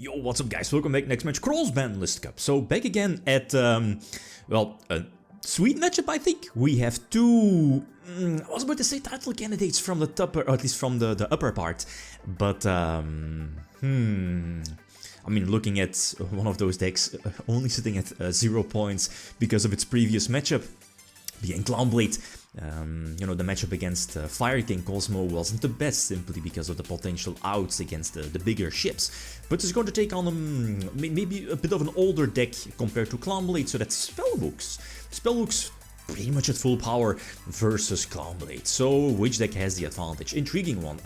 Yo, what's up guys, welcome back, next match, Cross-Banlist Cup. So back again at, well, a sweet matchup I think. We have two, I was about to say title candidates from the top, or at least from the upper part. But, I mean, looking at one of those decks, only sitting at 0 points because of its previous matchup. Being Clownblade, you know, the matchup against Fire King Cosmo wasn't the best simply because of the potential outs against the bigger ships. But it's going to take on maybe a bit of an older deck compared to Clownblade, so that's Spellbooks. Spellbooks pretty much at full power versus Clownblade. So which deck has the advantage? Intriguing one.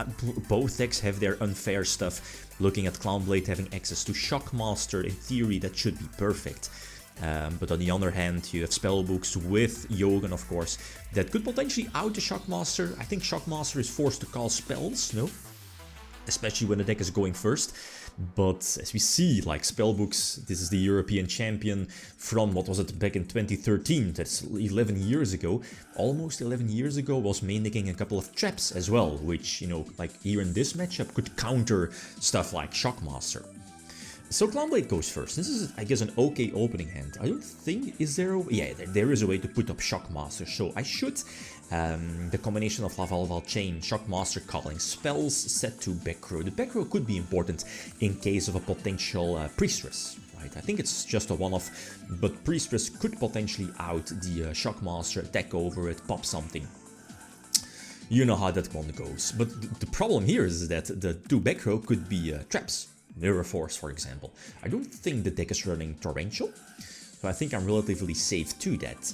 Both decks have their unfair stuff. Looking at Clownblade having access to Shockmaster, in theory that should be perfect. But on the other hand, you have Spellbooks with Yugioh, of course, that could potentially out the Shockmaster. I think Shockmaster is forced to call spells, no? Especially when the deck is going first. But as we see, like Spellbooks, this is the European champion from, what was it, back in 2013, that's 11 years ago. Almost 11 years ago, was main decking a couple of traps as well, which, you know, like here in this matchup could counter stuff like Shockmaster. So Clownblade goes first. This is, I guess, an okay opening hand. I don't think, is there a... Yeah, there is a way to put up Shockmaster. So I should, the combination of Lavalval Chain, Shockmaster calling, spells set to back row. The back row could be important in case of a potential Priestess, right? I think it's just a one-off, but Priestess could potentially out the Shockmaster, attack over it, pop something. You know how that one goes. But the problem here is that the two back row could be traps. Mirror Force, for example. I don't think the deck is running Torrential, so I think I'm relatively safe to that.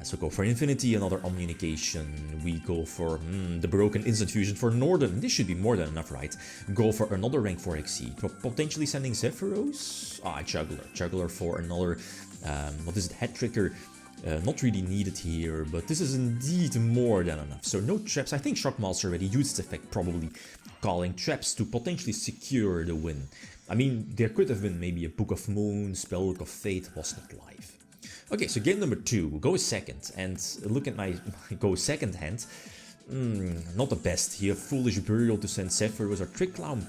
So go for Infinity, another Ommunication. We go for the Broken Instant Fusion for Northern. This should be more than enough, right? Go for another rank 4 Exceed. Potentially sending Zephyros. Juggler for another, what is it, Head Trigger. Not really needed here, but this is indeed more than enough. So no traps. I think Shockmaster already used its effect, probably calling traps to potentially secure the win. I mean, there could have been maybe a Book of Moon, Spellbook of Fate, was not live. Okay, so game number 2, go second, and look at my go second hand. Not the best here. Foolish Burial to send Zephyros or Trick Clown.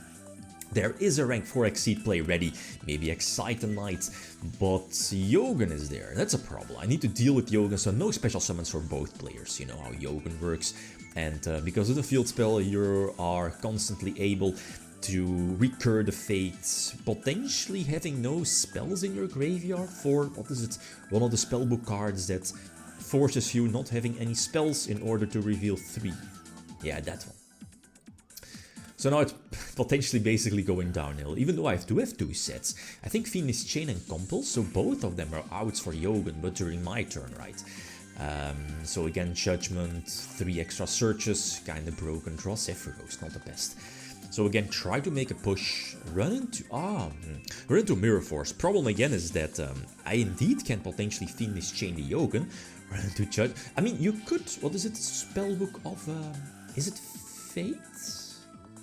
There is a rank 4 Exceed play ready, maybe Excite the Knight, but Yugioh is there. That's a problem. I need to deal with Yugioh, so no special summons for both players. You know how Yugioh works. And because of the field spell, you are constantly able to recur the fates, potentially having no spells in your graveyard for, what is it, one of the spellbook cards that forces you not having any spells in order to reveal 3. Yeah, that one. So now it's potentially basically going downhill, even though I do have 2 sets. I think Fiendish Chain and Compel, so both of them are outs for Yugioh, but during my turn, right? So again, Judgment, 3 extra searches, kinda broken, draw Zephyros, not the best. So again, try to make a push, run into Mirror Force. Problem again is that I indeed can potentially Fiendish Chain the Yugioh, run into Judge. I mean, you could, what is it, Spellbook of, is it Fate?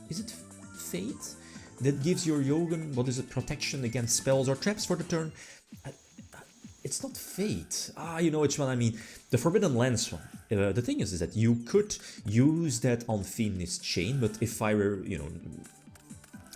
Is it Fate? That gives your Yugioh, what is it, protection against spells or traps for the turn? It's not Fate. You know which one I mean. The Forbidden Lens one. The thing is that you could use that on Fiendish Chain, but if I were, you know,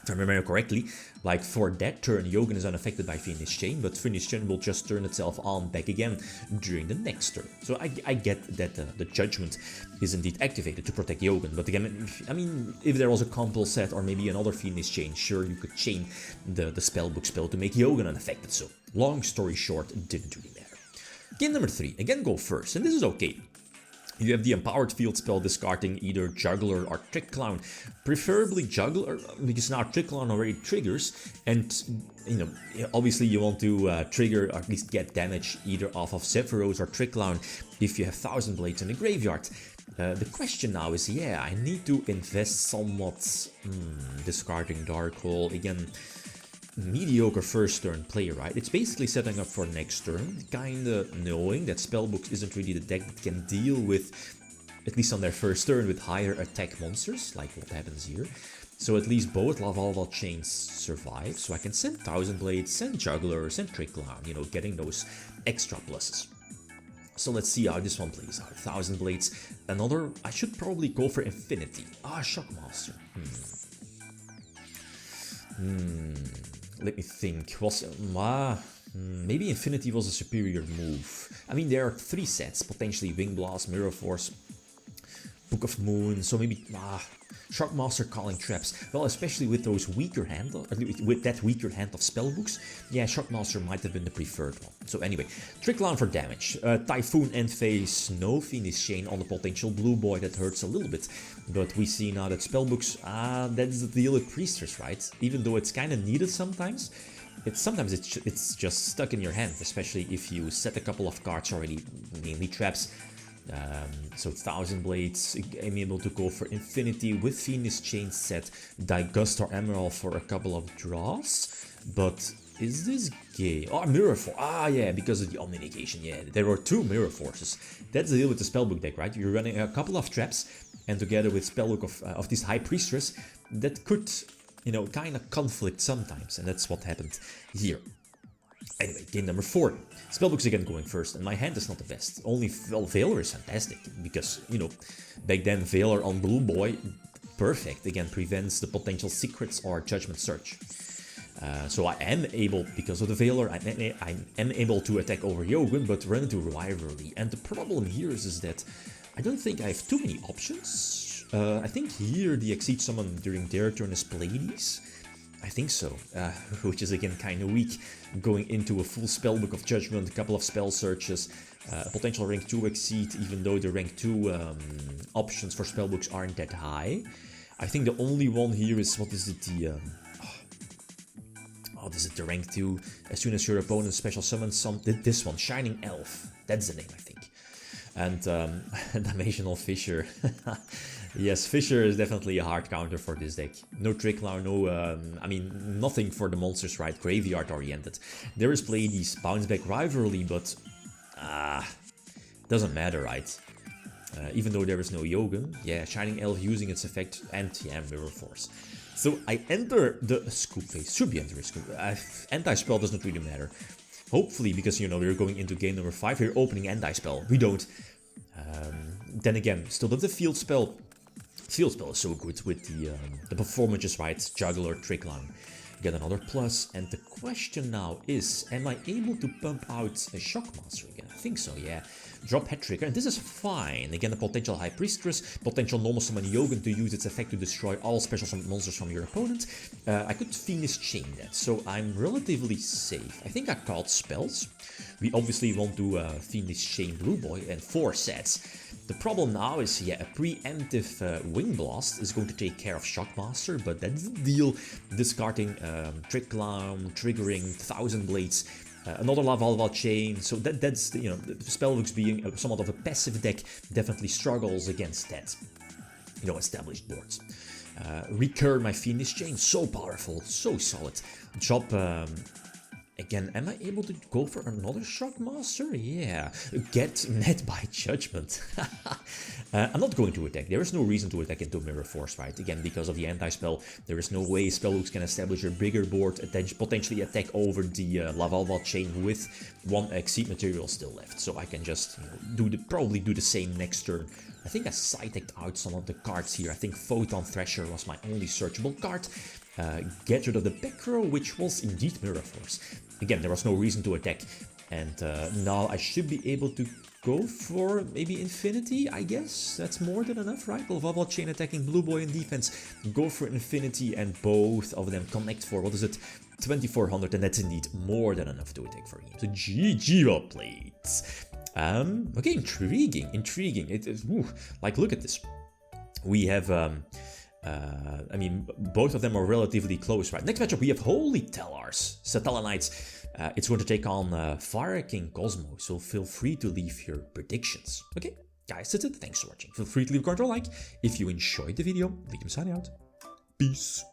if I remember correctly, like for that turn, Yugioh is unaffected by Fiendish Chain, but Fiendish Chain will just turn itself on back again during the next turn. So I get that the Judgment is indeed activated to protect Yugioh, but again, I mean, if there was a Compel set or maybe another Fiendish Chain, sure, you could chain the Spellbook spell to make Yugioh unaffected. So long story short, it didn't really matter. Game number 3, again go first, and this is okay. You have the Empowered Field spell discarding either Juggler or Trick Clown, preferably Juggler, because now Trick Clown already triggers, and, you know, obviously you want to trigger, or at least get damage either off of Zephyros or Trick Clown if you have Thousand Blades in the graveyard. The question now is, yeah, I need to invest somewhat, discarding Dark Hole, again, mediocre first turn play, right? It's basically setting up for next turn, kinda knowing that Spellbooks isn't really the deck that can deal with, at least on their first turn, with higher attack monsters, like what happens here. So at least both Lavalval Chains survive, so I can send Thousand Blades, send Juggler, send Trick Clown, you know, getting those extra pluses. So let's see how this one plays out. Thousand Blades, another, I should probably go for Infinity. Shockmaster. let me think. Maybe Infinity was a superior move. I mean, there are 3 sets, potentially Wing Blast, Mirror Force, Book of Moon, so maybe Shockmaster calling traps. Well, especially with those weaker hand, with that weaker hand of Spellbooks, yeah, Shockmaster might have been the preferred one. So anyway, Trick Clown for damage. Typhoon End Phase, no Phoenix Chain on the potential blue boy, that hurts a little bit. But we see now that Spellbooks, that's the deal with Priestess, right? Even though it's kind of needed sometimes. Sometimes it's just stuck in your hand, especially if you set a couple of cards already, mainly traps. So 1000 Blades, I'm able to go for Infinity with Phoenix Chain set, Digust or Emerald for a couple of draws. But is this gay? Oh, Mirror Force. Yeah, because of the Omni Negation. Yeah, there were 2 Mirror Forces. That's the deal with the Spellbook deck, right? You're running a couple of traps, and together with Spellbook of this High Priestess, that could, you know, kind of conflict sometimes, and that's what happened here. Anyway, game number 4. Spellbooks again going first, and my hand is not the best. Only, well, Veiler is fantastic, because, you know, back then Veiler on Blue Boy, perfect. Again, prevents the potential secrets or Judgment Search. So I am able, because of the Veiler, I am able to attack over Yugioh, but run into Rivalry. And the problem here is that I don't think I have too many options. I think here the Exceed Summon during their turn is Pleiades. I think so, which is again kind of weak, going into a full Spellbook of Judgment, a couple of spell searches, potential rank 2 Exceed, even though the rank 2 options for Spellbooks aren't that high. I think the only one here is, what is it, this is the rank 2, as soon as your opponent special summons this one, Shining Elf, that's the name I think. And Dimensional Fissure. Yes, Fissure is definitely a hard counter for this deck. No Trick Clown, no, I mean, nothing for the monsters, right? Graveyard oriented. There is Pleiades, Bounce Back Rivalry, but doesn't matter, right? Even though there is no Yugioh, yeah, Shining Elf using its effect, and yeah, Mirror Force. So I enter the scoop phase, should be enter a scoop. Anti-spell does not really matter. Hopefully, because, you know, we're going into game number 5, we're opening Anti-spell. We don't. Then again, still have the Field Spell. Field Spell is so good with the performances, right? Juggler, Trick Clown. Get another plus, and the question now is, am I able to pump out a Shockmaster again? I think so, yeah. Drop Head Trigger, and this is fine. Again, a potential High Priestess, potential normal summon Yugioh to use its effect to destroy all special summon monsters from your opponent. I could Phoenix Chain that, so I'm relatively safe. I think I called spells. We obviously won't do Phoenix Chain Blue Boy and 4 sets. The problem now is, yeah, a preemptive Wing Blast is going to take care of Shockmaster, but that's the deal. Discarding Trick Clown, triggering 1000 Blades, another Lavalval Chain, so that's, you know, Spellbooks being somewhat of a passive deck definitely struggles against that, you know, established boards. Recur my Phoenix Chain, so powerful, so solid. Drop, again, am I able to go for another Shockmaster? Yeah. Get met by Judgment. I'm not going to attack. There is no reason to attack into Mirror Force, right? Again, because of the anti-spell, there is no way Spellbooks can establish a bigger board, potentially attack over the Lavalval Chain with 1 Exceed material still left. So I can just, you know, probably do the same next turn. I think I side-decked out some of the cards here. I think Photon Thrasher was my only searchable card. Get rid of the back row, which was indeed Mirror Force. Again, there was no reason to attack, and now I should be able to go for maybe Infinity, I guess. That's more than enough, right? Lavalval Chain attacking Blue Boy in defense, go for Infinity, and both of them connect for, what is it, 2400, and that's indeed more than enough to attack for him. So GG, well played. Okay, intriguing. It is, like, look at this. We have, I mean, both of them are relatively close, right? Next matchup, we have Holy Tellars, Satella Knights. It's going to take on Fire King Cosmo, so feel free to leave your predictions. Okay, guys, that's it. Thanks for watching. Feel free to leave a comment or like. If you enjoyed the video, leave them signing out. Peace.